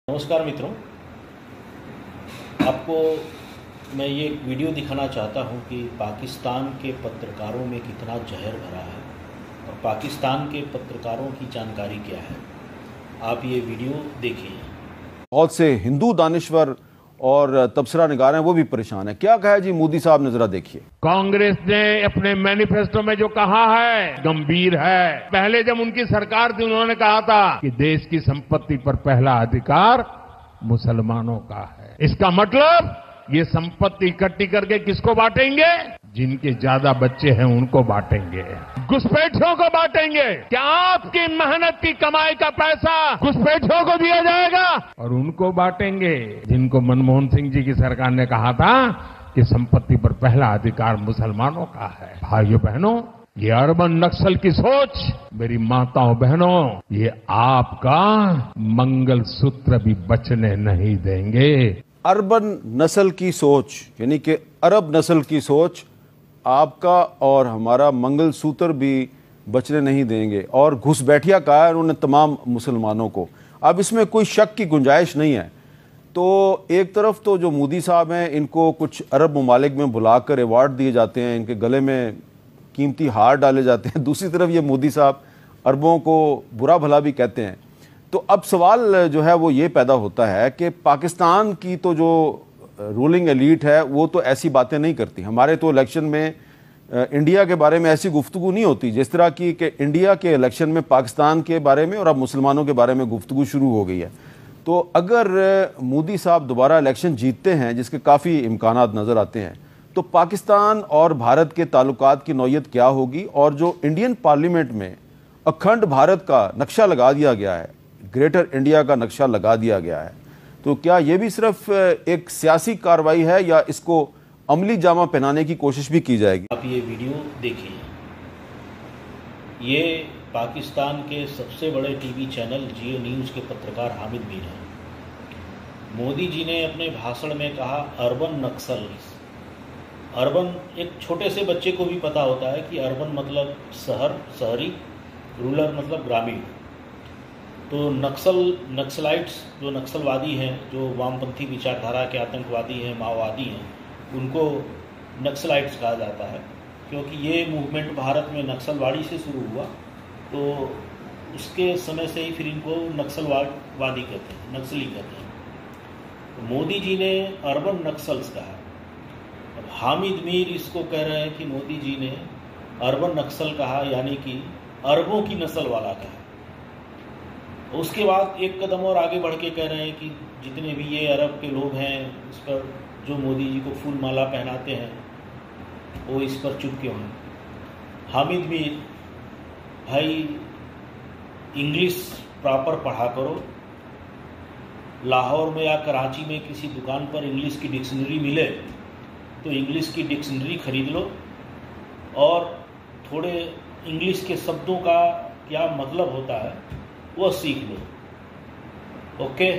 नमस्कार मित्रों, आपको मैं ये वीडियो दिखाना चाहता हूँ कि पाकिस्तान के पत्रकारों में कितना जहर भरा है और पाकिस्तान के पत्रकारों की जानकारी क्या है। आप ये वीडियो देखिए। बहुत से हिंदू दानिश्वर और तबसरा निगार हैं, वो भी परेशान है। क्या कहा है जी मोदी साहब ने, जरा देखिए। कांग्रेस ने अपने मैनिफेस्टो में जो कहा है गंभीर है। पहले जब उनकी सरकार थी उन्होंने कहा था कि देश की संपत्ति पर पहला अधिकार मुसलमानों का है। इसका मतलब ये संपत्ति इकट्ठी करके किसको बांटेंगे? जिनके ज्यादा बच्चे हैं उनको बांटेंगे, घुसपैठियों को बांटेंगे। क्या आपकी मेहनत की कमाई का पैसा घुसपैठियों को दिया जाएगा? और उनको बांटेंगे जिनको मनमोहन सिंह जी की सरकार ने कहा था कि संपत्ति पर पहला अधिकार मुसलमानों का है। भाइयों बहनों, ये अर्बन नक्सल की सोच, मेरी माताओं बहनों, ये आपका मंगलसूत्र भी बचने नहीं देंगे। अर्बन नस्ल की सोच यानी कि अरब नस्ल की सोच आपका और हमारा मंगलसूत्र भी बचने नहीं देंगे। और घुसपैठिया कहा है उन्होंने तमाम मुसलमानों को। अब इसमें कोई शक की गुंजाइश नहीं है। तो एक तरफ तो जो मोदी साहब हैं, इनको कुछ अरब ममालिक में बुलाकर अवार्ड दिए जाते हैं, इनके गले में कीमती हार डाले जाते हैं। दूसरी तरफ ये मोदी साहब अरबों को बुरा भला भी कहते हैं। तो अब सवाल जो है वो ये पैदा होता है कि पाकिस्तान की तो जो रूलिंग एलीट है वो तो ऐसी बातें नहीं करती। हमारे तो इलेक्शन में इंडिया के बारे में ऐसी गुफ्तगू नहीं होती जिस तरह की कि इंडिया के इलेक्शन में पाकिस्तान के बारे में और अब मुसलमानों के बारे में गुफ्तगू शुरू हो गई है। तो अगर मोदी साहब दोबारा इलेक्शन जीतते हैं, जिसके काफ़ी इम्कानात नज़र आते हैं, तो पाकिस्तान और भारत के ताल्लुकात की नौयत क्या होगी। और जो इंडियन पार्लियामेंट में अखंड भारत का नक्शा लगा दिया गया है, ग्रेटर इंडिया का नक्शा लगा दिया गया है, तो क्या ये भी सिर्फ एक सियासी कार्रवाई है या इसको अमली जामा पहनाने की कोशिश भी की जाएगी? आप ये वीडियो देखिए। ये पाकिस्तान के सबसे बड़े टीवी चैनल जियो न्यूज़ के पत्रकार हामिद मीर हैं। मोदी जी ने अपने भाषण में कहा अर्बन नक्सल। अर्बन एक छोटे से बच्चे को भी पता होता है कि अर्बन मतलब शहरी, रूरल मतलब ग्रामीण। तो नक्सलाइट्स जो नक्सलवादी हैं, जो वामपंथी विचारधारा के आतंकवादी हैं, माओवादी हैं, उनको नक्सलाइट्स कहा जाता है। क्योंकि ये मूवमेंट भारत में नक्सलवादी से शुरू हुआ, तो उसके समय से ही फिर इनको नक्सलवादी कहते हैं, नक्सली कहते हैं। तो मोदी जी ने अर्बन नक्सल्स कहा। अब हामिद मीर इसको कह रहे हैं कि मोदी जी ने अर्बन नक्सल कहा, यानी कि अरबों की नस्ल वाला कहा। उसके बाद एक कदम और आगे बढ़ के कह रहे हैं कि जितने भी ये अरब के लोग हैं, इस पर जो मोदी जी को फूल माला पहनाते हैं, वो इस पर चुप क्यों हैं? हामिद मीर भाई, इंग्लिश प्रॉपर पढ़ा करो। लाहौर में या कराची में किसी दुकान पर इंग्लिश की डिक्शनरी मिले तो इंग्लिश की डिक्शनरी खरीद लो और थोड़े इंग्लिश के शब्दों का क्या मतलब होता है वो सीख लो। ओके।